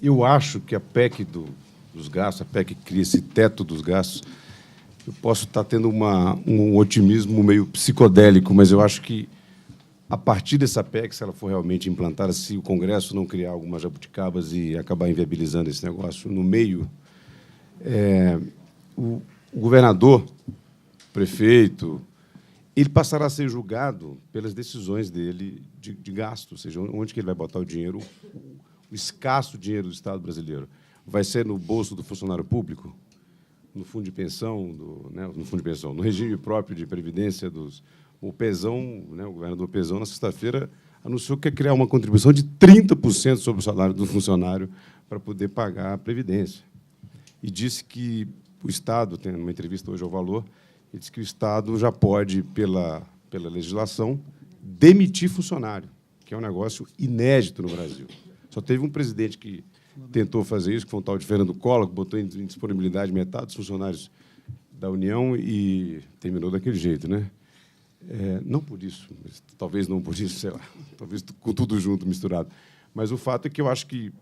Eu acho que a PEC dos gastos, a PEC que cria esse teto dos gastos, eu posso estar tendo um otimismo meio psicodélico, mas eu acho que, a partir dessa PEC, se ela for realmente implantada, se o Congresso não criar algumas jabuticabas e acabar inviabilizando esse negócio no meio, o governador, o prefeito, ele passará a ser julgado pelas decisões dele de gasto, ou seja, onde que ele vai botar o dinheiro, o escasso dinheiro do Estado brasileiro. Vai ser no bolso do funcionário público, no fundo de pensão, no fundo de pensão, no regime próprio de previdência o Pezão, o governador Pezão, na sexta-feira, anunciou que quer criar uma contribuição de 30% sobre o salário do funcionário para poder pagar a previdência. E disse que o Estado, tem uma entrevista hoje ao Valor, ele disse que o Estado já pode, pela legislação, demitir funcionário, que é um negócio inédito no Brasil. Só teve um presidente que tentou fazer isso, que foi um tal de Fernando Collor, que botou em disponibilidade metade dos funcionários da União e terminou daquele jeito, né? Não por isso, talvez não por isso, sei lá, talvez com tudo junto, misturado. Mas o fato é que eu acho que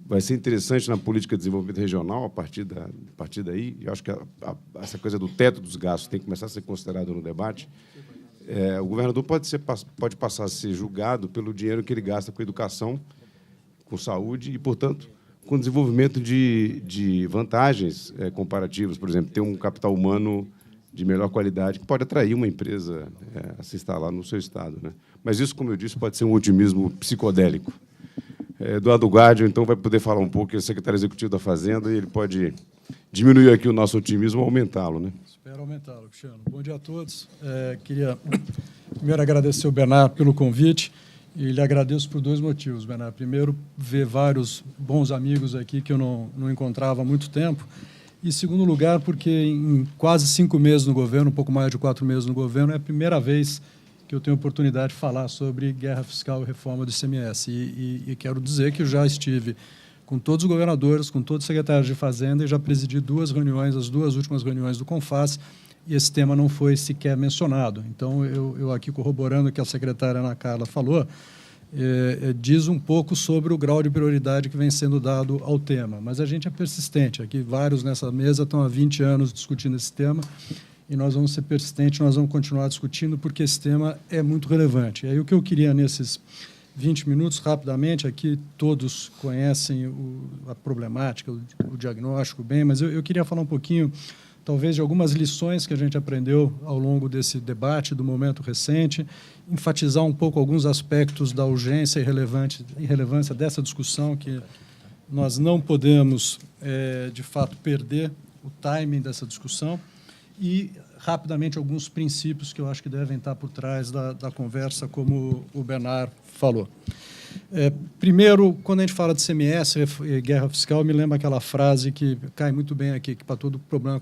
vai ser interessante na política de desenvolvimento regional, a partir daí, eu acho que essa coisa do teto dos gastos tem que começar a ser considerada no debate. O governador pode passar a ser julgado pelo dinheiro que ele gasta com educação, com saúde e, portanto, com desenvolvimento de vantagens comparativas. Por exemplo, ter um capital humano de melhor qualidade que pode atrair uma empresa a se instalar no seu estado, né? Mas isso, como eu disse, pode ser um otimismo psicodélico. Eduardo Guardia, então, vai poder falar um pouco, que é o secretário executivo da Fazenda, e ele pode diminuir aqui o nosso otimismo ou aumentá-lo, né? Espero aumentá-lo, Cristiano. Bom dia a todos. Queria primeiro agradecer ao Bernard pelo convite, e lhe agradeço por 2 motivos, Bernard. Primeiro, ver vários bons amigos aqui que eu não encontrava há muito tempo, e, em segundo lugar, porque em quase 5 meses no governo, um pouco mais de 4 meses no governo, é a primeira vez que eu tenho a oportunidade de falar sobre guerra fiscal e reforma do ICMS. E quero dizer que eu já estive com todos os governadores, com todos os secretários de Fazenda, e já presidi 2 reuniões, as 2 últimas reuniões do CONFAS, e esse tema não foi sequer mencionado. Então, eu aqui corroborando o que a secretária Ana Carla falou, diz um pouco sobre o grau de prioridade que vem sendo dado ao tema. Mas a gente é persistente. Aqui, vários nessa mesa estão há 20 anos discutindo esse tema, e nós vamos ser persistentes, nós vamos continuar discutindo, porque esse tema é muito relevante. E aí, o que eu queria, nesses 20 minutos, rapidamente, aqui todos conhecem a problemática, o diagnóstico bem, mas eu queria falar um pouquinho, talvez, de algumas lições que a gente aprendeu ao longo desse debate, do momento recente, enfatizar um pouco alguns aspectos da urgência e relevância dessa discussão, que nós não podemos, de fato, perder o timing dessa discussão, e, rapidamente, alguns princípios que eu acho que devem estar por trás da conversa, como o Bernard falou. Primeiro, quando a gente fala de CMS e guerra fiscal, me lembra aquela frase que cai muito bem aqui, que para todo problema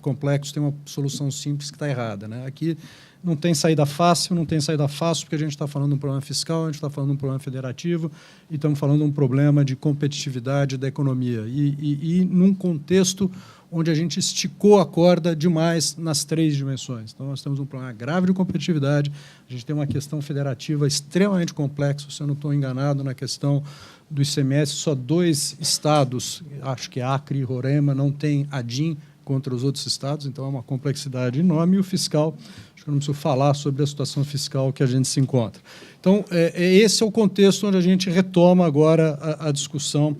complexo tem uma solução simples que está errada, né? Aqui não tem saída fácil, porque a gente está falando de um problema fiscal, a gente está falando de um problema federativo e estamos falando de um problema de competitividade da economia. E num contexto onde a gente esticou a corda demais nas 3 dimensões. Então, nós temos um problema grave de competitividade, a gente tem uma questão federativa extremamente complexa, se eu não estou enganado, na questão do ICMS, só 2 estados, acho que Acre e Roraima, não têm ADIM contra os outros estados, então é uma complexidade enorme, e o fiscal, acho que eu não preciso falar sobre a situação fiscal que a gente se encontra. Então, esse é o contexto onde a gente retoma agora a discussão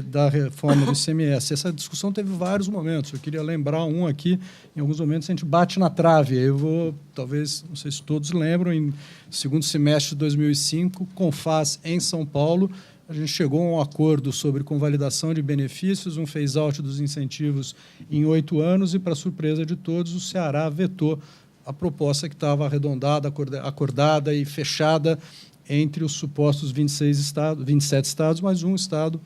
da reforma do ICMS. Essa discussão teve vários momentos. Eu queria lembrar um aqui. Em alguns momentos a gente bate na trave. Eu vou, talvez, não sei se todos lembram, em segundo semestre de 2005, CONFAS em São Paulo, a gente chegou a um acordo sobre convalidação de benefícios, um phase-out dos incentivos em 8 anos e, para surpresa de todos, o Ceará vetou a proposta que estava arredondada, acordada e fechada entre os supostos 27 estados, mas um estado,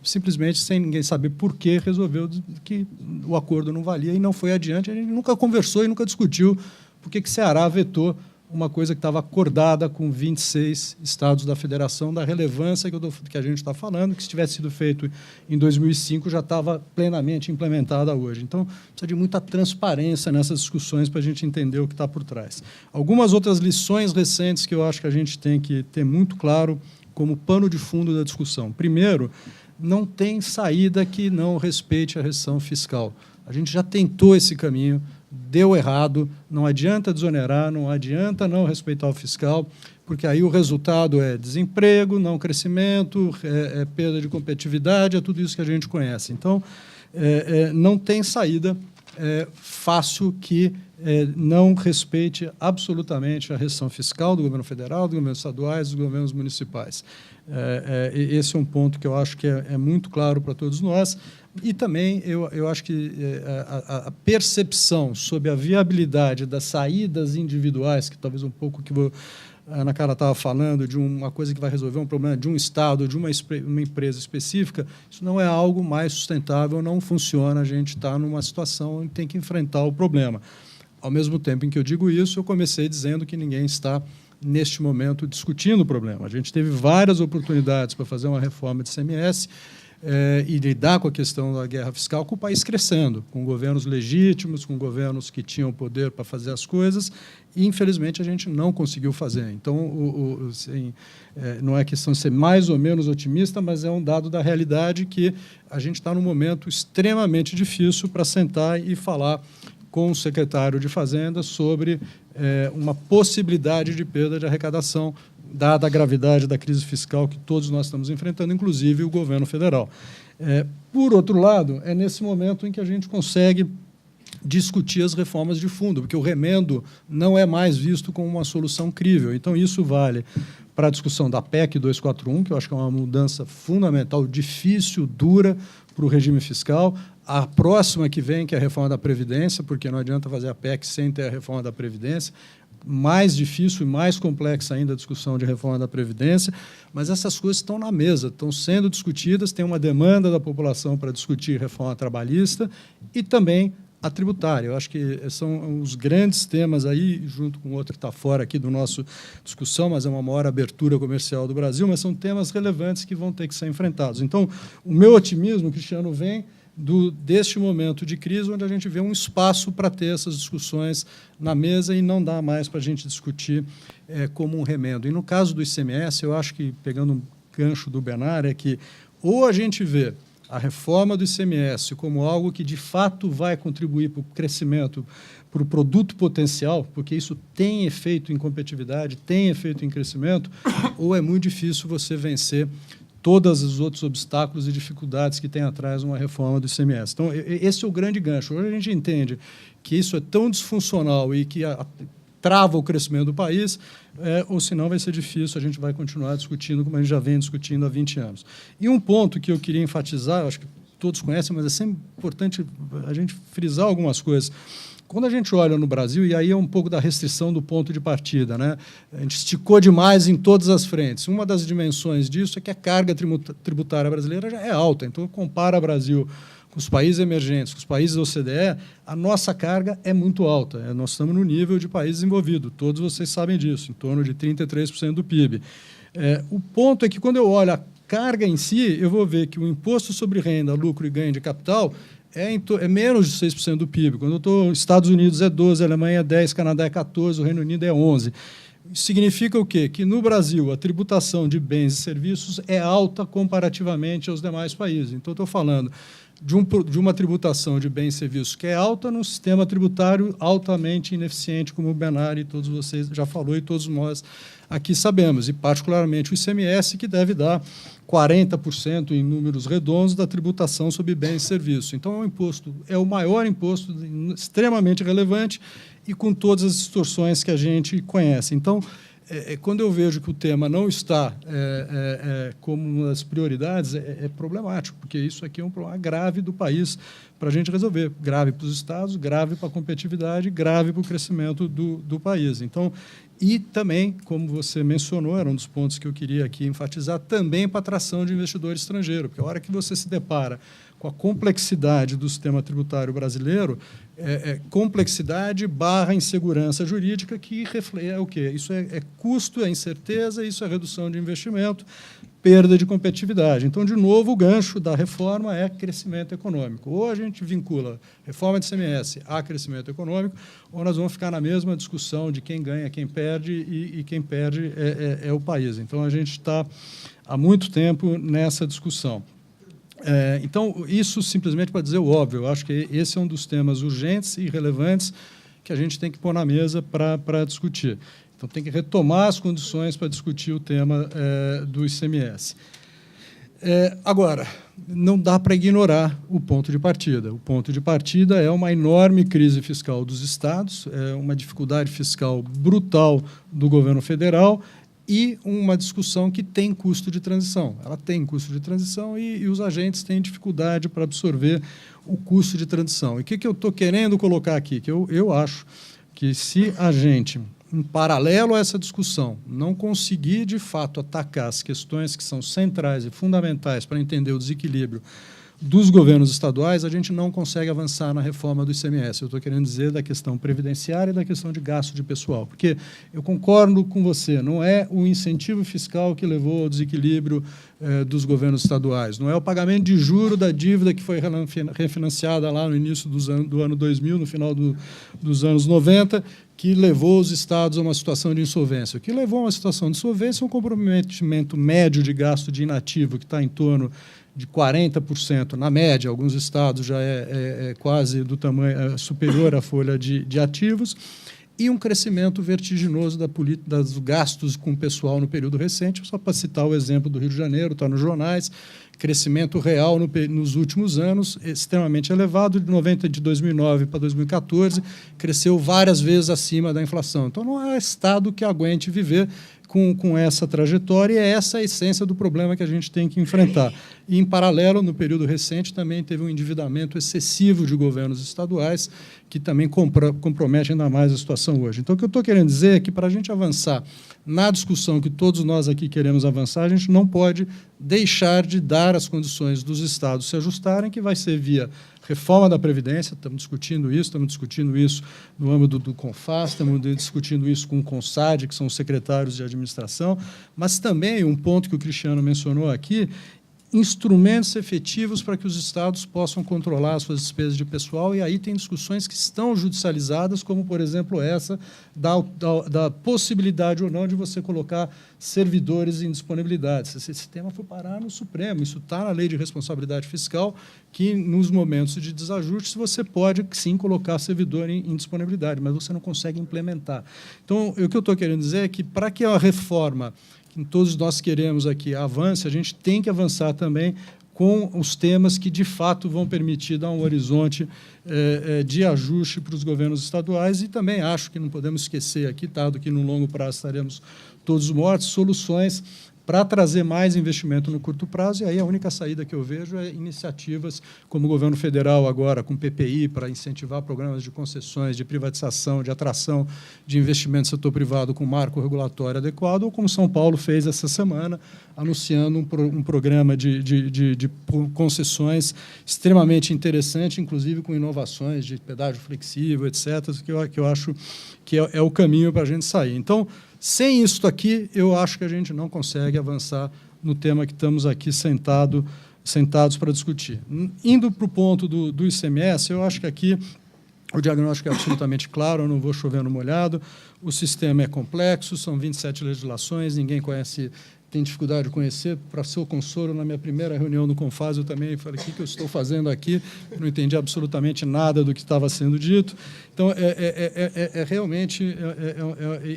simplesmente, sem ninguém saber por que, resolveu que o acordo não valia e não foi adiante. A gente nunca conversou e nunca discutiu por que Ceará vetou uma coisa que estava acordada com 26 estados da federação, da relevância que a gente está falando, que se tivesse sido feito em 2005 já estava plenamente implementada hoje. Então, precisa de muita transparência nessas discussões para a gente entender o que está por trás. Algumas outras lições recentes que eu acho que a gente tem que ter muito claro como pano de fundo da discussão. Primeiro, não tem saída que não respeite a restrição fiscal. A gente já tentou esse caminho, deu errado, não adianta desonerar, não adianta não respeitar o fiscal, porque aí o resultado é desemprego, não crescimento, perda de competitividade, é tudo isso que a gente conhece. Então, não tem saída fácil que não respeite absolutamente a restrição fiscal do governo federal, do governo estaduais, dos governos municipais. Esse é um ponto que eu acho que é muito claro para todos nós. E também eu acho que a percepção sobre a viabilidade das saídas individuais, que talvez um pouco que a Ana Carla estava falando, de uma coisa que vai resolver um problema de um Estado, de uma empresa específica, isso não é algo mais sustentável, não funciona, a gente está numa situação em que tem que enfrentar o problema. Ao mesmo tempo em que eu digo isso, eu comecei dizendo que ninguém está, neste momento, discutindo o problema. A gente teve várias oportunidades para fazer uma reforma de ICMS, e lidar com a questão da guerra fiscal, com o país crescendo, com governos legítimos, com governos que tinham poder para fazer as coisas, e, infelizmente, a gente não conseguiu fazer. Então, não é questão de ser mais ou menos otimista, mas é um dado da realidade que a gente está num momento extremamente difícil para sentar e falar com o secretário de Fazenda sobre uma possibilidade de perda de arrecadação, dada a gravidade da crise fiscal que todos nós estamos enfrentando, inclusive o governo federal. Por outro lado, é nesse momento em que a gente consegue discutir as reformas de fundo, porque o remendo não é mais visto como uma solução crível. Então, isso vale para a discussão da PEC 241, que eu acho que é uma mudança fundamental, difícil, dura para o regime fiscal. A próxima que vem, que é a reforma da Previdência, porque não adianta fazer a PEC sem ter a reforma da Previdência. Mais difícil e mais complexa ainda a discussão de reforma da Previdência, mas essas coisas estão na mesa, estão sendo discutidas, tem uma demanda da população para discutir reforma trabalhista e também a tributária. Eu acho que são os grandes temas aí, junto com outro que está fora aqui do nosso discussão, mas é uma maior abertura comercial do Brasil, mas são temas relevantes que vão ter que ser enfrentados. Então, o meu otimismo, Cristiano, vem deste momento de crise, onde a gente vê um espaço para ter essas discussões na mesa e não dá mais para a gente discutir como um remendo. E, no caso do ICMS, eu acho que, pegando um gancho do Bernard, é que ou a gente vê a reforma do ICMS como algo que, de fato, vai contribuir para o crescimento, para o produto potencial, porque isso tem efeito em competitividade, tem efeito em crescimento, ou é muito difícil você vencer todos os outros obstáculos e dificuldades que tem atrás uma reforma do ICMS. Então, esse é o grande gancho. Hoje a gente entende que isso é tão disfuncional e que trava o crescimento do país, ou senão vai ser difícil, a gente vai continuar discutindo como a gente já vem discutindo há 20 anos. E um ponto que eu queria enfatizar, acho que todos conhecem, mas é sempre importante a gente frisar algumas coisas. Quando a gente olha no Brasil, e aí é um pouco da restrição do ponto de partida, né? A gente esticou demais em todas as frentes. Uma das dimensões disso é que a carga tributária brasileira já é alta. Então, compara o Brasil com os países emergentes, com os países da OCDE, a nossa carga é muito alta. Nós estamos no nível de país desenvolvido, todos vocês sabem disso, em torno de 33% do PIB. O ponto é que, quando eu olho a carga em si, eu vou ver que o imposto sobre renda, lucro e ganho de capital é menos de 6% do PIB. Quando eu estou nos Estados Unidos é 12%, Alemanha é 10%, Canadá é 14%, o Reino Unido é 11%. Isso significa o quê? Que no Brasil a tributação de bens e serviços é alta comparativamente aos demais países. Então, estou falando de uma tributação de bens e serviços que é alta num sistema tributário altamente ineficiente, como o Bernard e todos vocês já falou e todos nós aqui sabemos, e particularmente o ICMS, que deve dar 40% em números redondos da tributação sobre bens e serviços. Então, é o maior imposto, extremamente relevante e com todas as distorções que a gente conhece. Então, quando eu vejo que o tema não está como uma das prioridades, é problemático, porque isso aqui é um problema grave do país para a gente resolver. Grave para os estados, grave para a competitividade, grave para o crescimento do país. Então, e também, como você mencionou, era um dos pontos que eu queria aqui enfatizar, também para a atração de investidor estrangeiro, porque a hora que você se depara com a complexidade do sistema tributário brasileiro, complexidade barra insegurança jurídica, que é o quê? Isso é custo, é incerteza, isso é redução de investimento. perda de competitividade. Então, de novo, o gancho da reforma é crescimento econômico. Ou a gente vincula reforma de ICMS a crescimento econômico, ou nós vamos ficar na mesma discussão de quem ganha, quem perde, e quem perde é o país. Então, a gente está há muito tempo nessa discussão. Então, isso simplesmente para dizer o óbvio. Eu acho que esse é um dos temas urgentes e relevantes que a gente tem que pôr na mesa para discutir. Então, tem que retomar as condições para discutir o tema do ICMS. Agora, não dá para ignorar o ponto de partida. O ponto de partida é uma enorme crise fiscal dos estados, uma dificuldade fiscal brutal do governo federal e uma discussão que tem custo de transição. Ela tem custo de transição e os agentes têm dificuldade para absorver o custo de transição. E o que eu estou querendo colocar aqui? Que eu acho que se a gente, em paralelo a essa discussão, não conseguir, de fato, atacar as questões que são centrais e fundamentais para entender o desequilíbrio dos governos estaduais, a gente não consegue avançar na reforma do ICMS. Eu estou querendo dizer da questão previdenciária e da questão de gasto de pessoal, porque eu concordo com você, não é o incentivo fiscal que levou ao desequilíbrio dos governos estaduais, não é o pagamento de juro da dívida que foi refinanciada lá no início do ano 2000, no final dos anos 90, que levou os estados a uma situação de insolvência. O que levou a uma situação de insolvência é um comprometimento médio de gasto de inativo, que está em torno de 40%, na média, alguns estados já é quase do tamanho superior à folha de ativos, e um crescimento vertiginoso dos gastos com o pessoal no período recente, só para citar o exemplo do Rio de Janeiro, está nos jornais, crescimento real nos últimos anos, extremamente elevado, de 2009 para 2014, cresceu várias vezes acima da inflação. Então, não é estado que aguente viver com essa trajetória, e é essa a essência do problema que a gente tem que enfrentar. E, em paralelo, no período recente, também teve um endividamento excessivo de governos estaduais, que também compromete ainda mais a situação hoje. Então, o que eu estou querendo dizer é que, para a gente avançar na discussão que todos nós aqui queremos avançar, a gente não pode deixar de dar as condições dos estados se ajustarem, que vai ser via reforma da Previdência, estamos discutindo isso no âmbito do CONFAS, estamos discutindo isso com o CONSAD, que são os secretários de administração, mas também um ponto que o Cristiano mencionou aqui, instrumentos efetivos para que os estados possam controlar as suas despesas de pessoal, e aí tem discussões que estão judicializadas, como, por exemplo, essa da possibilidade ou não de você colocar servidores em disponibilidade. Esse tema foi parar no Supremo, isso está na Lei de Responsabilidade Fiscal, que, nos momentos de desajuste, você pode, sim, colocar servidor em disponibilidade, mas você não consegue implementar. Então, o que eu estou querendo dizer é que, para que a reforma que todos nós queremos aqui avance, a gente tem que avançar também com os temas que, de fato, vão permitir dar um horizonte de ajuste para os governos estaduais, e também acho que não podemos esquecer aqui, dado que no longo prazo estaremos todos mortos, soluções para trazer mais investimento no curto prazo, e aí a única saída que eu vejo é iniciativas como o governo federal agora, com PPI, para incentivar programas de concessões, de privatização, de atração de investimento no setor privado com marco regulatório adequado, ou como São Paulo fez essa semana, anunciando um programa de concessões extremamente interessante, inclusive com inovações de pedágio flexível, etc., que eu acho que é o caminho para a gente sair. Então, sem isso aqui, eu acho que a gente não consegue avançar no tema que estamos aqui sentados para discutir. Indo para o ponto do ICMS, eu acho que aqui o diagnóstico é absolutamente claro, eu não vou chover no molhado, o sistema é complexo, são 27 legislações, ninguém conhece, tem dificuldade de conhecer. Para seu consolo, na minha primeira reunião no CONFAS, eu também falei, o que eu estou fazendo aqui? Não entendi absolutamente nada do que estava sendo dito. Então, realmente,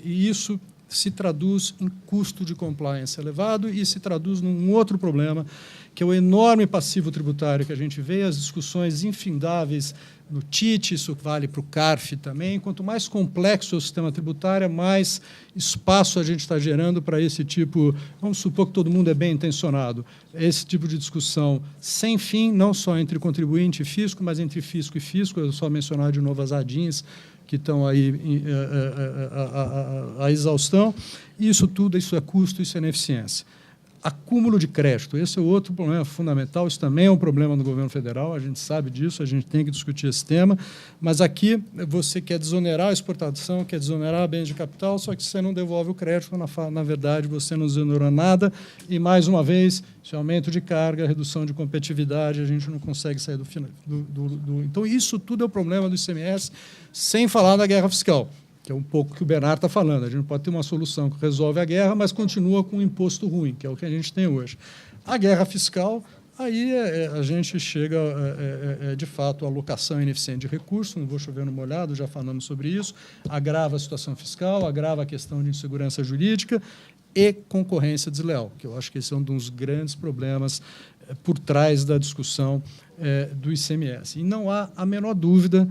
e isso se traduz em custo de compliance elevado e se traduz num outro problema, que é o enorme passivo tributário que a gente vê, as discussões infindáveis no TIT, isso vale para o CARF também. Quanto mais complexo é o sistema tributário, mais espaço a gente está gerando para esse tipo, vamos supor que todo mundo é bem intencionado, esse tipo de discussão sem fim, não só entre contribuinte e fisco, mas entre fisco e fisco. Eu só mencionar de novo as ADINs, que estão aí a exaustão. Isso tudo, isso é custo, isso é ineficiência. acúmulo de crédito. Esse é outro problema fundamental. Isso também é um problema do governo federal, a gente sabe disso, a gente tem que discutir esse tema, mas aqui você quer desonerar a exportação, quer desonerar bens de capital, só que você não devolve o crédito, na verdade você não desonerou nada, e mais uma vez, isso é aumento de carga, redução de competitividade, a gente não consegue sair do final. Então, isso tudo é o problema do ICMS, sem falar da guerra fiscal, que é um pouco o que o Bernardo está falando. A gente pode ter uma solução que resolve a guerra, mas continua com um imposto ruim, que é o que a gente tem hoje. A guerra fiscal, aí a gente chega, de fato, a alocação ineficiente de recursos, não vou chover no molhado, já falamos sobre isso, agrava a situação fiscal, agrava a questão de insegurança jurídica e concorrência desleal, que eu acho que esse é um dos grandes problemas por trás da discussão do ICMS. E não há a menor dúvida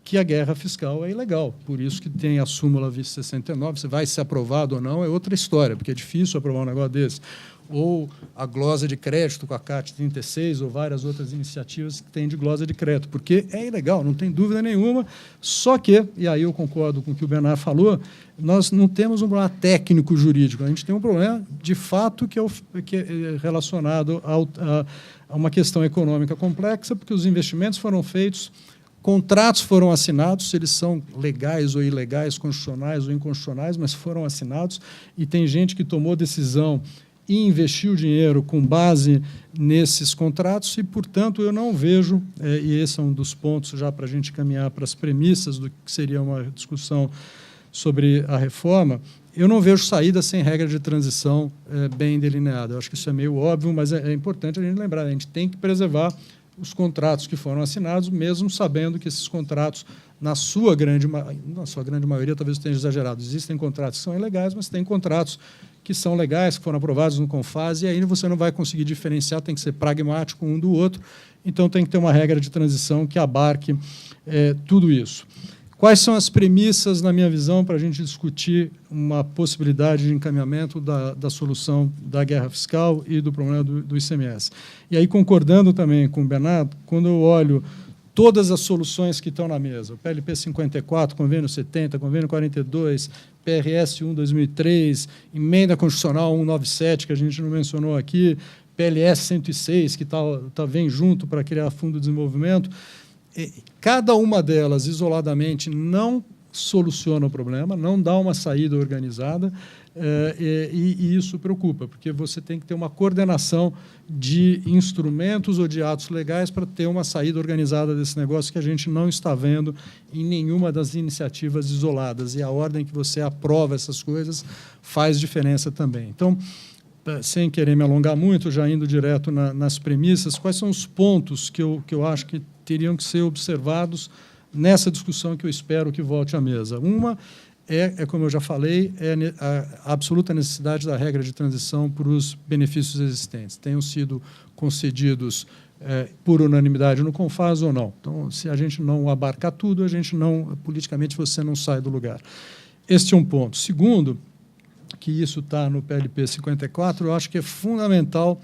que a guerra fiscal é ilegal. Por isso que tem a súmula vice 69, se vai ser aprovado ou não é outra história, porque é difícil aprovar um negócio desse. Ou a glosa de crédito com a CAT 36, ou várias outras iniciativas que têm de glosa de crédito, porque é ilegal, não tem dúvida nenhuma, só que, e aí eu concordo com o que o Bernardo falou, nós não temos um problema técnico-jurídico, a gente tem um problema, de fato, que é relacionado a uma questão econômica complexa, porque os investimentos foram feitos, contratos foram assinados, eles são legais ou ilegais, constitucionais ou inconstitucionais, mas foram assinados, e tem gente que tomou decisão e investiu dinheiro com base nesses contratos, e, portanto, eu não vejo, e esse é um dos pontos já para a gente caminhar para as premissas do que seria uma discussão sobre a reforma, eu não vejo saída sem regra de transição bem delineada. Eu acho que isso é meio óbvio, mas é importante a gente lembrar, a gente tem que preservar os contratos que foram assinados, mesmo sabendo que esses contratos, na sua grande maioria, talvez eu tenha exagerado, existem contratos que são ilegais, mas tem contratos que são legais, que foram aprovados no CONFAS, e aí você não vai conseguir diferenciar, tem que ser pragmático um do outro, então tem que ter uma regra de transição que abarque tudo isso. Quais são as premissas, na minha visão, para a gente discutir uma possibilidade de encaminhamento da solução da guerra fiscal e do problema do ICMS? E aí, concordando também com o Bernardo, quando eu olho todas as soluções que estão na mesa, o PLP 54, Convênio 70, Convênio 42, PRS 1/2003, Emenda Constitucional 197, que a gente não mencionou aqui, PLS 106, que vem junto para criar Fundo de Desenvolvimento, cada uma delas, isoladamente, não soluciona o problema, não dá uma saída organizada, e isso preocupa, porque você tem que ter uma coordenação de instrumentos ou de atos legais para ter uma saída organizada desse negócio que a gente não está vendo em nenhuma das iniciativas isoladas, e a ordem que você aprova essas coisas faz diferença também. Então, sem querer me alongar muito, já indo direto nas premissas, quais são os pontos que eu acho que teriam que ser observados nessa discussão que eu espero que volte à mesa? Uma como eu já falei, a absoluta necessidade da regra de transição para os benefícios existentes. Tenham sido concedidos por unanimidade no CONFAS ou não. Então, se a gente não abarcar tudo, politicamente você não sai do lugar. Este é um ponto. Segundo, que isso está no PLP 54, eu acho que é fundamental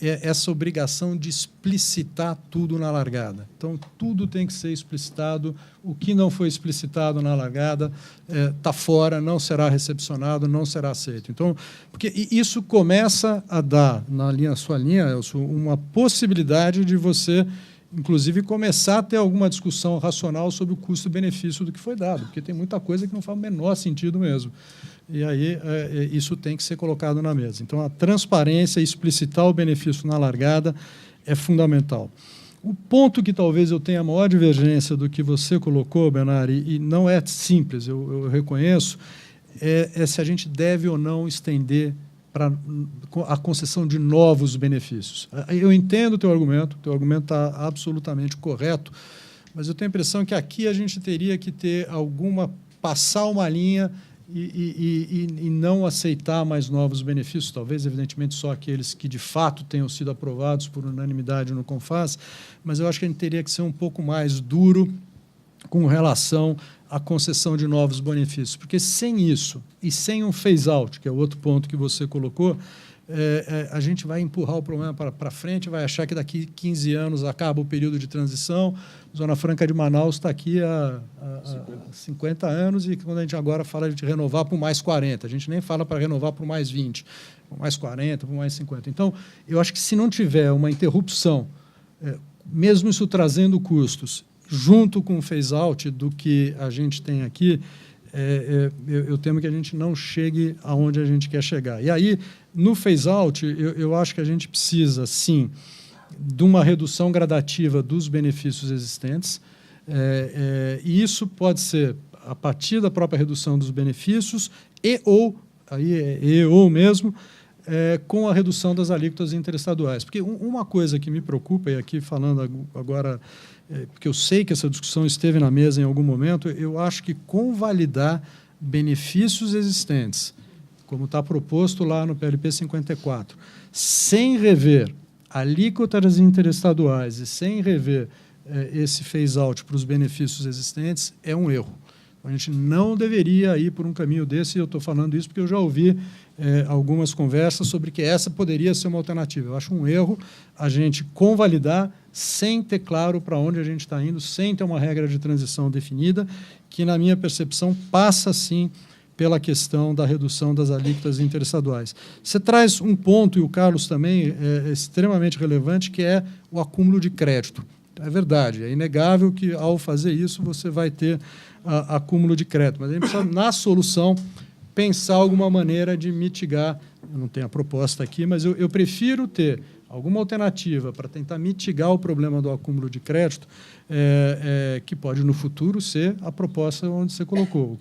essa obrigação de explicitar tudo na largada. Então, tudo tem que ser explicitado, o que não foi explicitado na largada está fora, não será recepcionado, não será aceito. Então, porque isso começa a dar, na sua linha, Elcio, uma possibilidade de você, inclusive, começar a ter alguma discussão racional sobre o custo e benefício do que foi dado, porque tem muita coisa que não faz o menor sentido mesmo. E aí isso tem que ser colocado na mesa. Então, a transparência e explicitar o benefício na largada é fundamental. O ponto que talvez eu tenha a maior divergência do que você colocou, Bernardo, e não é simples, eu reconheço, é se a gente deve ou não estender para a concessão de novos benefícios. Eu entendo o teu argumento está absolutamente correto, mas eu tenho a impressão que aqui a gente teria que ter passar uma linha e não aceitar mais novos benefícios, talvez, evidentemente, só aqueles que, de fato, tenham sido aprovados por unanimidade no CONFAS, mas eu acho que a gente teria que ser um pouco mais duro com relação à concessão de novos benefícios, porque sem isso e sem um phase-out, que é o outro ponto que você colocou, a gente vai empurrar o problema para frente, vai achar que daqui 15 anos acaba o período de transição. Zona Franca de Manaus está aqui há 50 anos e quando a gente agora fala de renovar por mais 40, a gente nem fala para renovar por mais 20, por mais 40, por mais 50. Então, eu acho que se não tiver uma interrupção, mesmo isso trazendo custos, junto com o phase-out do que a gente tem aqui, eu temo que a gente não chegue aonde a gente quer chegar. E aí, no phase-out, eu acho que a gente precisa, sim, de uma redução gradativa dos benefícios existentes, e isso pode ser a partir da própria redução dos benefícios ou mesmo com a redução das alíquotas interestaduais. Porque uma coisa que me preocupa, e aqui falando agora, porque eu sei que essa discussão esteve na mesa em algum momento, eu acho que convalidar benefícios existentes, como está proposto lá no PLP 54, sem rever alíquotas interestaduais e sem rever esse phase-out para os benefícios existentes, é um erro. A gente não deveria ir por um caminho desse, e eu estou falando isso porque eu já ouvi algumas conversas sobre que essa poderia ser uma alternativa. Eu acho um erro a gente convalidar sem ter claro para onde a gente está indo, sem ter uma regra de transição definida, que, na minha percepção, passa, sim, pela questão da redução das alíquotas interestaduais. Você traz um ponto, e o Carlos também é extremamente relevante, que é o acúmulo de crédito. É verdade, é inegável que, ao fazer isso, você vai ter acúmulo de crédito, mas a gente precisa, na solução, pensar alguma maneira de mitigar. Eu não tenho a proposta aqui, mas eu prefiro ter alguma alternativa para tentar mitigar o problema do acúmulo de crédito, que pode, no futuro, ser a proposta onde você colocou.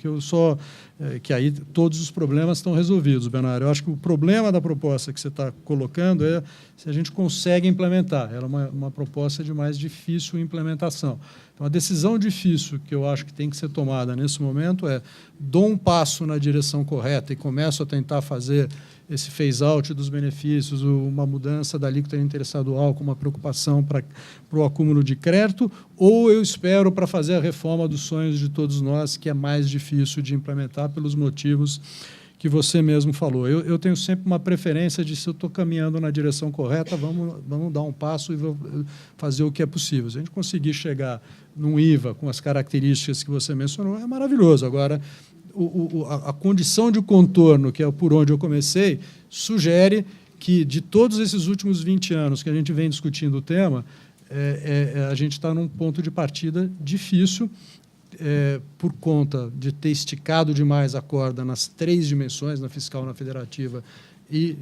Que aí todos os problemas estão resolvidos, Bernardo. Eu acho que o problema da proposta que você está colocando é se a gente consegue implementar. Ela é uma proposta de mais difícil implementação. Então, a decisão difícil que eu acho que tem que ser tomada nesse momento dou um passo na direção correta e começo a tentar fazer esse phase-out dos benefícios, uma mudança da alíquota interestadual com uma preocupação para o acúmulo de crédito, ou eu espero para fazer a reforma dos sonhos de todos nós, que é mais difícil de implementar pelos motivos que você mesmo falou. Eu tenho sempre uma preferência de, se eu estou caminhando na direção correta, vamos dar um passo e fazer o que é possível. Se a gente conseguir chegar num IVA com as características que você mencionou, é maravilhoso. Agora, a condição de contorno, que é por onde eu comecei, sugere que, de todos esses últimos 20 anos que a gente vem discutindo o tema, a gente está num ponto de partida difícil, por conta de ter esticado demais a corda nas 3 dimensões, na fiscal, na federativa e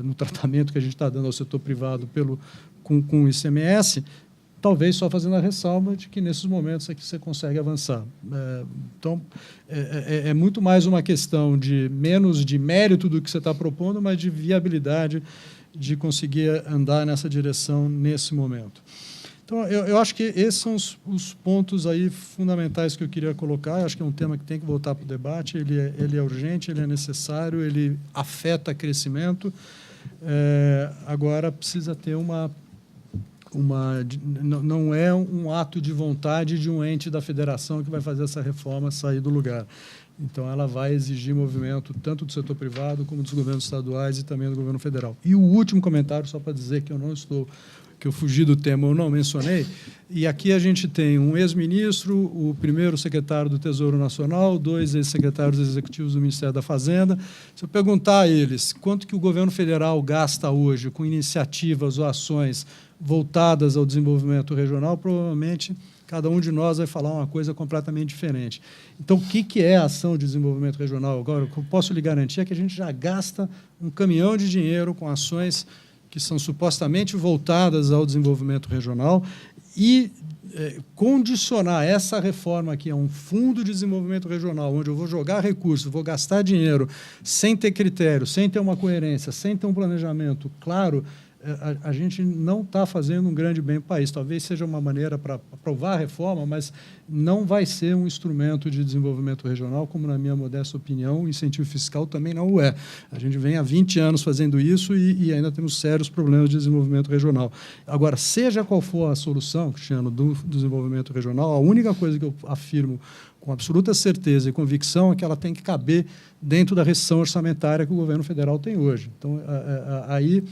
no tratamento que a gente está dando ao setor privado com o ICMS, talvez só fazendo a ressalva de que, nesses momentos, é que você consegue avançar. Então, é muito mais uma questão de menos de mérito do que você está propondo, mas de viabilidade de conseguir andar nessa direção nesse momento. Então, eu acho que esses são os pontos aí fundamentais que eu queria colocar. Eu acho que é um tema que tem que voltar para o debate. Ele é urgente, ele é necessário, ele afeta crescimento. Agora, precisa ter não é um ato de vontade de um ente da federação que vai fazer essa reforma sair do lugar. Então, ela vai exigir movimento tanto do setor privado como dos governos estaduais e também do governo federal. E o último comentário, só para dizer que eu fugi do tema, eu não mencionei, e aqui a gente tem um ex-ministro, o primeiro secretário do Tesouro Nacional, 2 ex-secretários executivos do Ministério da Fazenda. Se eu perguntar a eles quanto que o governo federal gasta hoje com iniciativas ou ações voltadas ao desenvolvimento regional, provavelmente cada um de nós vai falar uma coisa completamente diferente. Então, o que é a ação de desenvolvimento regional? Agora, o que eu posso lhe garantir é que a gente já gasta um caminhão de dinheiro com ações que são supostamente voltadas ao desenvolvimento regional, e condicionar essa reforma aqui a um fundo de desenvolvimento regional, onde eu vou jogar recursos, vou gastar dinheiro, sem ter critério, sem ter uma coerência, sem ter um planejamento claro, a gente não está fazendo um grande bem para o país. Talvez seja uma maneira para aprovar a reforma, mas não vai ser um instrumento de desenvolvimento regional, como, na minha modesta opinião, o incentivo fiscal também não o é. A gente vem há 20 anos fazendo isso e ainda temos sérios problemas de desenvolvimento regional. Agora, seja qual for a solução, Cristiano, do desenvolvimento regional, a única coisa que eu afirmo com absoluta certeza e convicção é que ela tem que caber dentro da restrição orçamentária que o governo federal tem hoje. Então, aí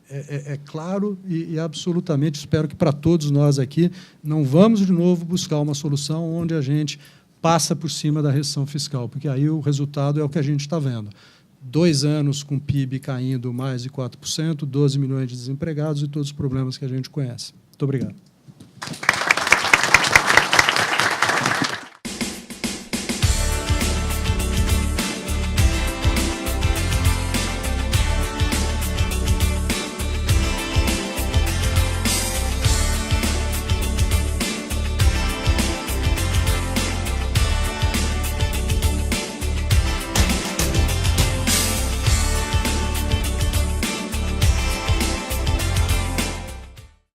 é claro e absolutamente, espero que para todos nós aqui, não vamos de novo buscar uma solução onde a gente passa por cima da restrição fiscal, porque aí o resultado é o que a gente está vendo. 2 anos com PIB caindo mais de 4%, 12 milhões de desempregados e todos os problemas que a gente conhece. Muito obrigado.